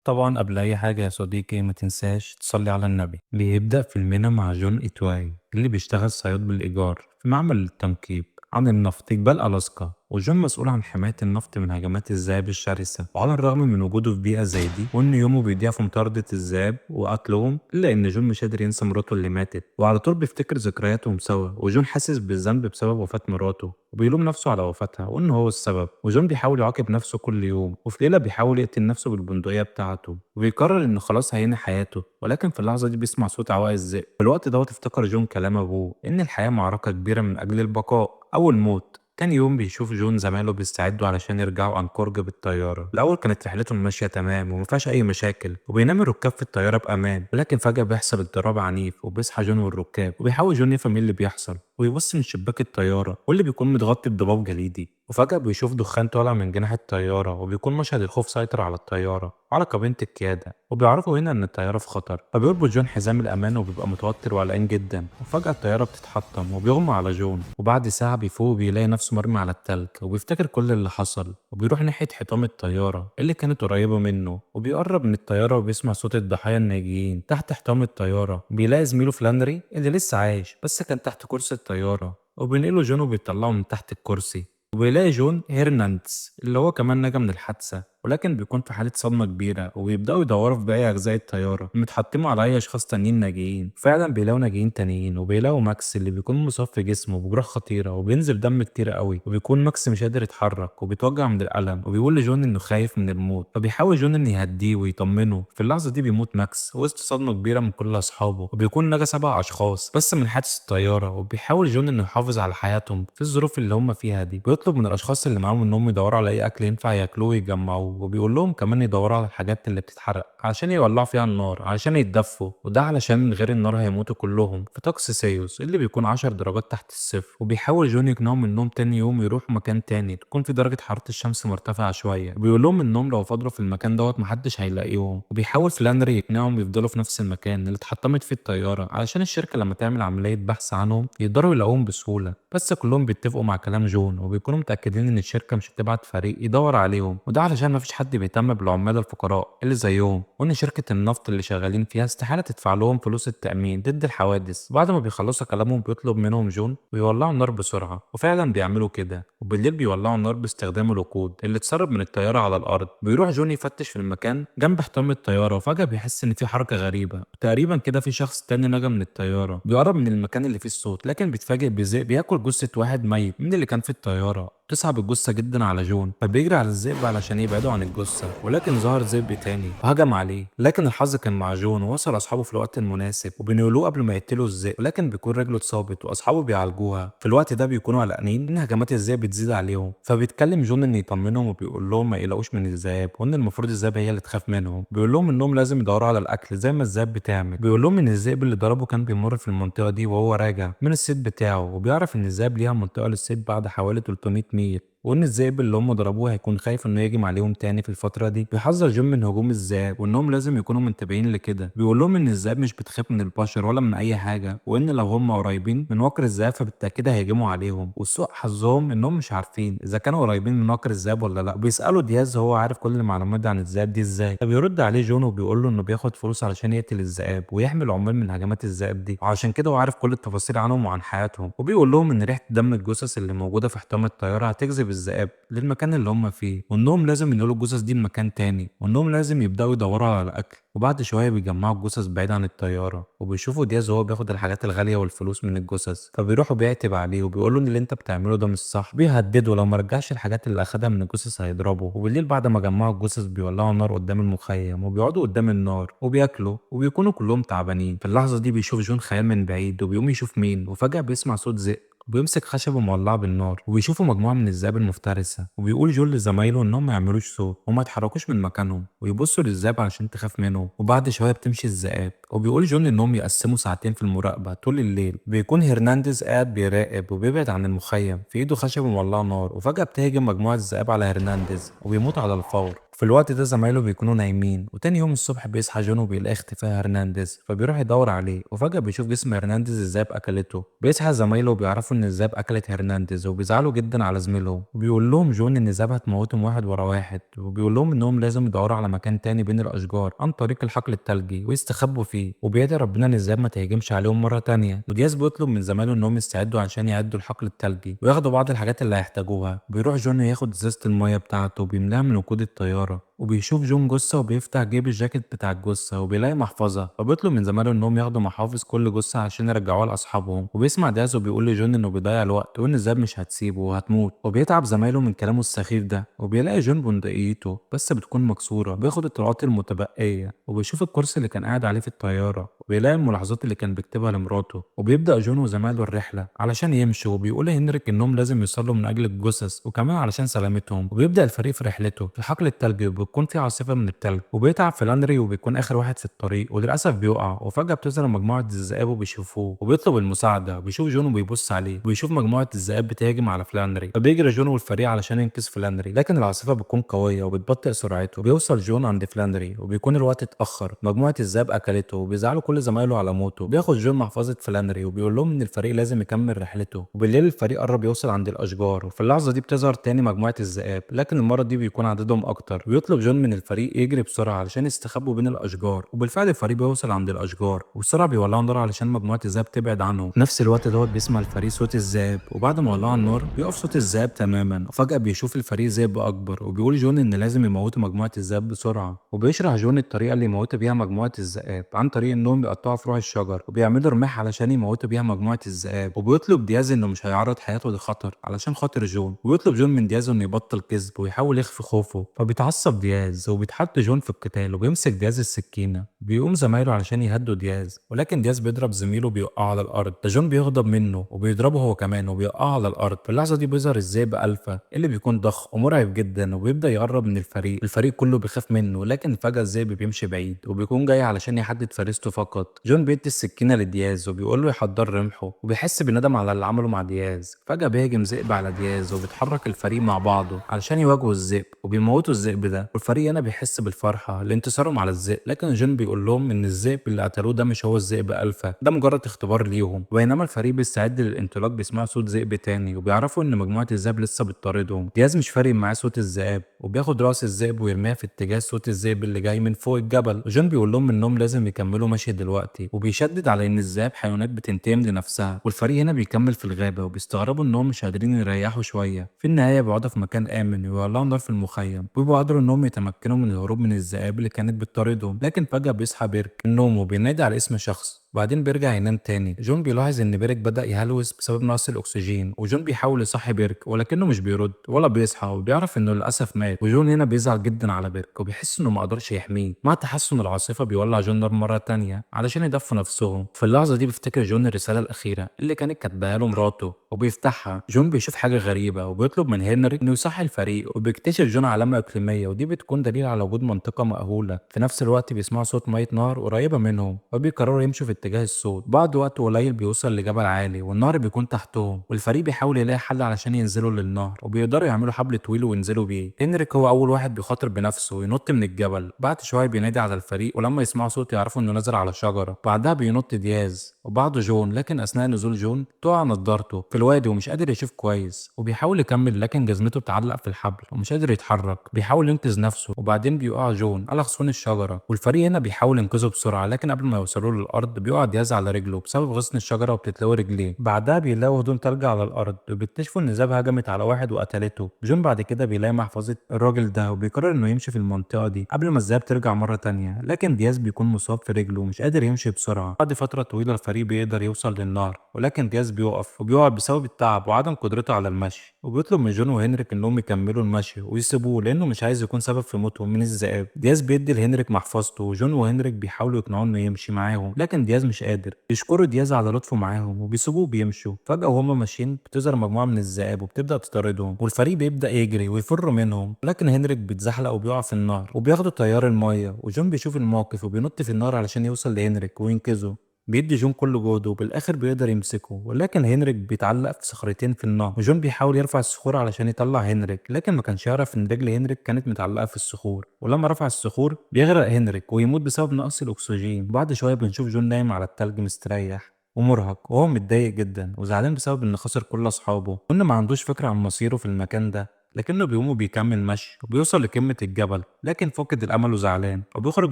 طبعا قبل أي حاجة يا صديقي ما تنساش تصلي على النبي. بيبدأ فيلمنا مع جون إتواي اللي بيشتغل صياد بالإيجار في معمل للتنقيب عن النفط جبال ألاسكا، وجون مسؤول عن حماية النفط من هجمات الذئاب الشرسة. وعلى الرغم من وجوده في بيئة زي دي وإن يومه بيضيع في مطاردة الذئاب وقتلهم، إلا إن جون مش قادر ينسى مراته اللي ماتت، وعلى طول بيفتكر ذكرياتهم سوا. وجون حاسس بالذنب بسبب وفاة مراته وبيلوم نفسه على وفاتها وإنه هو السبب. وجون بيحاول يعاقب نفسه كل يوم، وفي ليلة بيحاول يقتل نفسه بالبندقية بتاعته وبيقرر إنه خلاص هينهي حياته. ولكن في اللحظة دي بيسمع صوت عوائل الذئب. في الوقت دوت افتكر جون كلام أبوه إن الحياة معركة كبيرة من أجل البقاء أو الموت. تاني يوم بيشوف جون زمايله بيستعدوا علشان يرجعوا أنكورج بالطيارة. الأول كانت رحلتهم ماشية تمام ومفيهاش أي مشاكل، وبينام الركاب في الطيارة بأمان. ولكن فجأة بيحصل اضطراب عنيف وبيصحى جون والركاب، وبيحاول جون يفهم ايه اللي بيحصل ويبص من شباك الطيارة واللي بيكون متغطي بضباب جليدي. وفجأة بيشوف دخان طالع من جناح الطيارة، وبيكون مشهد الخوف سيطر على الطيارة وعلى كابينة القيادة. وبيعرفوا هنا إن الطيارة في خطر، فبيربط جون حزام الأمان وبيبقى متوتر وقلقان جدا. وفجأة الطيارة بتتحطم وبيغمى على جون، وبعد ساعة بيفوق وبيلاقي نفسه مرمي على التلج. وبيفتكر كل اللي حصل وبيروح ناحية حطام الطيارة اللي كانت قريبة منه، وبيقرب من الطيارة وبيسمع صوت الضحايا الناجيين تحت حطام الطيارة. بيلاقي زميله فلاندري اللي لسه عايش بس كان تحت كرسي الطيارة، وبينقلوا جون وبيطلعوا من تحت الكرسي. وبيلاقي جون هيرناندز اللي هو كمان نجا من الحادثة، ولكن بيكون في حالة صدمة كبيرة. وبيبدأوا يدوروا في باقي أجزاء الطيارة متحطموا على أي أشخاص تانيين ناجيين. فعلا بيلاقوا ناجيين تانيين، وبيلاقوا ماكس اللي بيكون مصاب في جسمه بجروح خطيرة وبينزل دم كتير قوي. وبيكون ماكس مش قادر يتحرك وبيتوجع من الألم، وبيقول لجون إنه خايف من الموت. فبيحاول جون إنه يهديه ويطمنه. في اللحظة دي بيموت ماكس وسط صدمة كبيرة من كل أصحابه، وبيكون نجا 7 أشخاص بس من حادث الطيارة. وبيحاول جون إنه يحافظ على حياتهم في الظروف اللي هم فيها دي. بيطلب من الأشخاص اللي معاهم إنهم يدوروا على أي أكل ينفع ياكلوه ويجمعوه، وبيقول لهم كمان يدوروا على الحاجات اللي بتتحرق علشان يولعوا فيها النار علشان يتدفوا، وده علشان من غير النار هيموتوا كلهم في طقس سيوس اللي بيكون 10 درجات تحت الصفر. وبيحاول جون يقنعهم انهم تاني يوم يروحوا مكان تاني تكون في درجة حرارة الشمس مرتفعة شوية، وبيقول لهم انهم لو فضلوا في المكان دوت محدش هيلاقيهم. وبيحاول فلاندري يقنعهم يفضلوا في نفس المكان اللي اتحطمت فيه الطيارة علشان الشركة لما تعمل عملية بحث عنهم يقدروا يلاقوهم بسهولة. بس كلهم بيتفقوا مع كلام جون، وبيكونوا متأكدين ان الشركة مش هتبعت فريق يدور عليهم، وده علشان مفيش حد بيهتم بالعمال الفقراء اللي زيهم، وان شركة النفط اللي شغالين فيها استحالة تدفع لهم فلوس التأمين ضد الحوادث. بعد ما بيخلصوا كلامهم بيطلب منهم جون ويولعوا النار بسرعة، وفعلا بيعملوا كده. وبالليل بيولعوا النار باستخدام الوقود اللي اتسرب من الطيارة على الأرض. بيروح جون يفتش في المكان جنب حطام الطيارة، وفجأة بيحس إن في حركة غريبة تقريبا كده في شخص تاني نجا من الطيارة. بيقرب من المكان اللي فيه الصوت، لكن بيتفاجئ بذئب بياكل جثة واحد ميت من اللي كان في الطيارة. تصعب الجثة جدا على جون، فبيجري على الذئب علشان يبعدوا عن الجثة. ولكن ظهر ذئب تاني وهجم عليه، لكن الحظ كان مع جون ووصل أصحابه في الوقت المناسب وبينقلوه قبل ما يقتلوا الذئب. ولكن بيكون رجله اتصابت وأصحابه بيعالجوها. في الوقت ده بيكونوا قلقانين إن هجمات الذئب بتزيد عليهم، فبيتكلم جون إن يطمنهم وبيقول لهم ما يقلقوش من الذئاب، وإن المفروض الذئاب هي اللي تخاف منهم. بيقول لهم إنهم لازم يدوروا على الأكل زي ما الذئاب بتعمل. بيقول لهم إن الذئب اللي ضربه كان بيمر في المنطقة دي وهو راجع من الصيد بتاعه، وبيعرف إن الذئاب ليها منطقة للصيد بعد حوالي 300 ميل، وان الذئب اللي هم ضربوه هيكون خايف انه يهجم عليهم تاني في الفتره دي. بيحذر جون من هجوم الذئاب وانهم لازم يكونوا منتبهين لكده. بيقول لهم ان الذئاب مش بتخاف من البشر ولا من اي حاجه، وان لو هم قريبين من وكر الذئاب فبالتاكيد هيهجموا عليهم. وسوء حظهم انهم مش عارفين اذا كانوا قريبين من وكر الذئاب ولا لا. بيسالوا دياز هو عارف كل المعلومات دي عن الذئاب دي ازاي، فبيرد عليه جون وبيقول له انه بياخد فلوس علشان يقتل الذئاب ويحمي العمال من هجمات الذئاب دي، وعشان كده هو عارف كل التفاصيل عنهم وعن حياتهم. وبيقول لهم ان ريحه دم الجثث اللي موجوده في حطام الطياره هتجذب الذئاب للمكان اللي هم فيه، وانهم لازم ينقلوا الجثث دي لمكان تاني، وانهم لازم يبداوا يدوروا على الاكل. وبعد شويه بيجمعوا الجثث بعيد عن الطياره، وبيشوفوا دياز وهو بياخد الحاجات الغاليه والفلوس من الجثث. فبيروحوا بيعتب عليه وبيقول له ان اللي انت بتعمله ده مش صح. بيهدده لو ما رجعش الحاجات اللي اخدها من الجثث هيضربه. وبالليل بعد ما جمعوا الجثث بيولعوا النار قدام المخيم، وبيقعدوا قدام النار وبياكلوا وبيكونوا كلهم تعبانين. في اللحظه دي بيشوف جون خيال من بعيد وبيقوم يشوف مين، وفجاه بيسمع صوت ذئب وبيمسك خشبة مولعة بالنار. وبيشوفوا مجموعة من الذئاب المفترسة، وبيقول جول لزمايله إنهم ما يعملوش صوت وما يتحركوش من مكانهم ويبصوا للذئاب علشان تخاف منهم. وبعد شوية بتمشي الذئاب، وبيقول جون إنهم يقسموا ساعتين في المراقبة طول الليل. بيكون هرنانديز قاعد بيراقب وبيبعد عن المخيم في إيده خشبة مولعة نار، وفجأة بتهجم مجموعة الذئاب على هرنانديز وبيموت على الفور. في الوقت ده زمايله بيكونوا نايمين، وتاني يوم الصبح بيصحى جون وبيلاقي اختفاء هرنانديز، فبيروح يدور عليه وفجأة بيشوف جسم هرنانديز الذئاب أكلته. بيصحى زمايله وبيعرفوا إن الذئاب أكلت هرنانديز وبيزعلوا جدا على زميلهم، وبيقول لهم جون إن الذئاب هتموتهم واحد ورا واحد، وبيقول لهم إنهم لازم يدوروا على مكان تاني بين الأشجار عن طريق الحقل التلجي ويستخبوا فيه، وبيدعي ربنا إن الذئاب ما تهجمش عليهم مرة تانية. ودياز بيطلب من زمايله إنهم يستعدوا عشان يعدوا الحقل التلجي وياخدوا بعض الحاجات اللي هيحتاجوها. بيروح جون ياخد ازازة المية بتاعته وبيملاها من وقود الطيارة، وبيشوف جون جثة وبيفتح جيب الجاكيت بتاع الجثة وبيلاقي محفظة، فبيطلب من زمايله انهم ياخدوا محافظ كل جثة عشان يرجعوها لاصحابهم. وبيسمع دياز وبيقول لجون انه بيضيع الوقت وان الذئاب مش هتسيبه وهتموت، وبيتعب زمايله من كلامه السخيف ده. وبيلاقي جون بندقيته بس بتكون مكسورة، بياخد الطلقات المتبقية وبيشوف الكرسي اللي كان قاعد عليه في الطيارة، وبيلاقي الملاحظات اللي كان بيكتبها لمراته. وبيبدأ جون وزمايله الرحلة علشان يمشوا، وبيقول لهنريك انهم لازم يصلوا من اجل الجثث وكمان علشان سلامتهم. وبيبدأ الفريق في رحلته في حقل التلج، وبتكون في عاصفة من التلج، وبيتعب فلاندري وبيكون آخر واحد في الطريق وللأسف بيقع. وفجأة بتظهر مجموعة الذئاب وبيشوفوه وبيطلب المساعدة، وبيشوف جون وبيبص عليه وبيشوف مجموعة الذئاب بتهاجم على فلاندري، فبيجري جون والفريق علشان ينقذ فلاندري، لكن العاصفة بتكون قوية وبتبطئ سرعته. بيوصل جون عند فلاندري وبيكون الوقت اتأخر، مجموعة الذئاب أكلته وبيزعلوا كل زمايله على موته. بياخد جون محفظة فلاندري وبيقول لهم إن الفريق لازم يكمل رحلته. وبالليل الفريق قرب يوصل عند الأشجار، وفي اللحظة دي بتظهر تاني مجموعة الذئاب، لكن المرة دي بيكون عددهم أكتر. ويطلب جون من الفريق يجري بسرعة علشان يستخبوا بين الأشجار، وبالفعل الفريق بيوصل عند الأشجار وبسرعة بيولعوا النار علشان مجموعة الذئاب تبعد عنهم. في نفس الوقت دوت بيسمع الفريق صوت الذئاب، وبعد ما ولعوا النار بيقف صوت الذئاب تماما، وفجأة بيشوف الفريق ذئب أكبر، وبيقول جون إن لازم يموتوا مجموعة الذئاب بسرعة. وبيشرح جون الطريقة اللي يموتوا بيها مجموعة الذئاب عن طريق إنهم بيقطعوا فروع الشجر وبيعملوا رماح علشان يموتوا بيها مجموعة الذئاب. وبيطلب دياز إنه مش هيعرض حياته لخطر علشان خاطر جون، ويطلب جون من دياز إنه يبطل كذب ويحاول يخفي خوفه. فبيتعصب دياز وبيتحط جون في القتال، وبيمسك دياز السكينة. بيقوم زمايله علشان يهدوا دياز، ولكن دياز بيضرب زميله بيوقعه على الأرض، فجون بيغضب منه وبيضربه هو كمان وبيوقعه على الأرض. في اللحظة دي بيظهر الذئب ألفا اللي بيكون ضخم ومرعب جدا، وبيبدأ يقرب من الفريق كله بيخاف منه، لكن فجأة الذئب بيمشي بعيد وبيكون جاي علشان يحدد فريسته فقط. جون بيدي السكينة لدياز وبيقول له يحضر رمحه، وبيحس بندم على اللي عمله مع دياز. فجأة بيهجم ذئب على دياز وبيتحرك الفريق مع بعضه علشان يواجهوا الذئب وبيموتوا الذئب ده. والفريق هنا بيحس بالفرحة لانتصارهم على الذئب، لكن جون بيقول لهم ان الذئب اللي قتلوه ده مش هو الذئب الفا، ده مجرد اختبار ليهم. وبينما الفريق بيستعد للانطلاق بيسمعوا صوت ذئب تاني، وبيعرفوا ان مجموعة الذئاب لسه بتطاردهم. دياز مش فارق معاه صوت الذئاب، وبياخد راس الذئب ويرميها في اتجاه صوت الذئب اللي جاي من فوق الجبل. وجون بيقول لهم انهم لازم يكملوا مشي دلوقتي، وبيشدد على ان الذئاب حيوانات بتنتقم لنفسها. والفريق هنا بيكمل في الغابة وبيستغربوا انهم مش قادرين يريحوا شوية. في النهاية بيقعدوا في مكان آمن ويولعوا نار في المخيم، وبيبقوا قادروا انهم يتمكنوا من الهروب من الذئاب اللي كانت بتطاردهم. لكن فجأة بيصحى بيرك من نومه وبينادي على اسم شخص، وبعدين بيرجع ينام تاني. جون بيلاحظ ان بيرك بدأ يهلوس بسبب نقص الاكسجين، وجون بيحاول يصحي بيرك ولكنه مش بيرد ولا بيصحى، وبيعرف انه للاسف مات. وجون هنا بيزعل جدا على بيرك وبيحس انه ما قدرش يحميه. مع تحسن العاصفة بيولع جون نار مرة تانية علشان يدفوا نفسهم. في اللحظة دي بيفتكر جون الرسالة الأخيرة اللي كانت كاتباها له مراته، وبيفتحها. جون بيشوف حاجة غريبة وبيطلب من هنري انه يصحي الفريق، وبيكتشف جون علامة إقليمية ودي بتكون دليل على وجود منطقة مأهولة. في نفس الوقت بيسمعوا صوت مية نار قريبة منهم، وبيقرروا يمشوا في اتجاه الصوت. بعد وقت قليل بيوصل لجبل عالي والنهر بيكون تحتهم، والفريق بيحاول يلاقي حل علشان ينزلوا للنهر، وبيقدروا يعملوا حبل طويل وينزلوا بيه. هنريك هو أول واحد بيخاطر بنفسه وينط من الجبل. بعد شوية بينادي على الفريق، ولما يسمعوا صوت يعرفوا انه نزل على شجرة. بعدها بينط دياز وبعده جون، لكن أثناء نزول جون تقع نضارته في الوادي ومش قادر يشوف كويس. وبيحاول يكمل لكن جزمته بتعلق في الحبل ومش قادر يتحرك. بيحاول ينقذ نفسه وبعدين بيقع جون على غصون الشجرة، والفريق هنا بيحاول ينقذه بسرعة، لكن قبل ما يوصلوا للأرض بيقع دياز على رجله بسبب غصن الشجرة وبتتلوي رجليه. بعدها بيلاقوا هدوم تلج على الأرض، وبيكتشفوا إن ذئاب هجمت على واحد وقتلته. جون بعد كده بيلاقي محفظة الراجل ده وبيقرر إنه يمشي في المنطقة دي قبل ما الذئاب ترجع مرة تانية، لكن دياز بيكون مصاب في رجله ومش قادر يمشي بسرعة. بعد فترة طويلة الفريق بيقدر يوصل للنهر، ولكن دياز بيقف وبيقع بسبب التعب وعدم قدرته على المشي. وبيطلب من جون وهنريك انهم يكملوا المشي ويسيبوه لانه مش عايز يكون سبب في موتهم من الذئاب. دياز بيدي لهنريك محفظته، وجون وهنريك بيحاولوا يقنعوه انه يمشي معاهم، لكن دياز مش قادر. بيشكروا دياز على لطفه معاهم وبيسيبوه بيمشوا. فجأة وهم ماشيين بتظهر مجموعة من الذئاب وبتبدأ تطاردهم، والفريق بيبدأ يجري ويفر منهم، لكن هنريك بيتزحلق وبيقع في النهر وبياخدوا تيار المية. وجون بيشوف الموقف وبينط في النهر علشان يوصل لهنريك وينقذه. بيدي جون كل جهده وبالآخر بيقدر يمسكه، ولكن هنريك بيتعلق في صخرتين في النهر، وجون بيحاول يرفع الصخور علشان يطلع هنريك، لكن ما كانش يعرف إن رجل هنريك كانت متعلقة في الصخور، ولما رفع الصخور بيغرق هنريك ويموت بسبب نقص الأكسجين. وبعد شوية بنشوف جون نايم على التلج مستريح ومرهق وهو متضايق جدا وزعلان بسبب إنه خسر كل أصحابه، وإنه ما عندوش فكرة عن مصيره في المكان ده. لكنه بيقوم وبيكمل مشي وبيوصل لقمة الجبل، لكن فاقد الأمل وزعلان، وبيخرج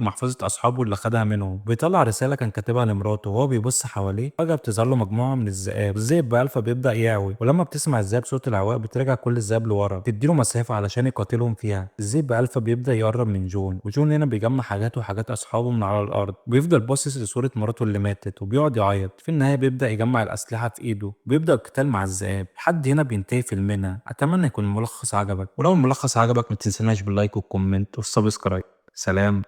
محفظة أصحابه اللي خدها منهم، بيطلع رسالة كان كاتبها لمراته. وهو بيبص حواليه فجأة بتظهر له مجموعة من الذئاب، الذئب بألفا بيبدأ يعوي، ولما بتسمع الذئاب صوت العواء بترجع كل الذئاب لورا تديله مسافة علشان يقاتلهم فيها. الذئب بألفا بيبدأ يقرب من جون، وجون هنا بيجمع حاجاته وحاجات أصحابه من على الأرض، بيفضل باصص لصورة مراته اللي ماتت وبيقعد يعيط. في النهاية بيبدأ يجمع الأسلحة في إيده، بيبدأ القتال مع الذئاب. لحد هنا بينتهي فيلمنا. أتمنى يكون الملخص عجبك، ولو الملخص عجبك ما تنسناش باللايك والكومنت والسبسكرايب. سلام.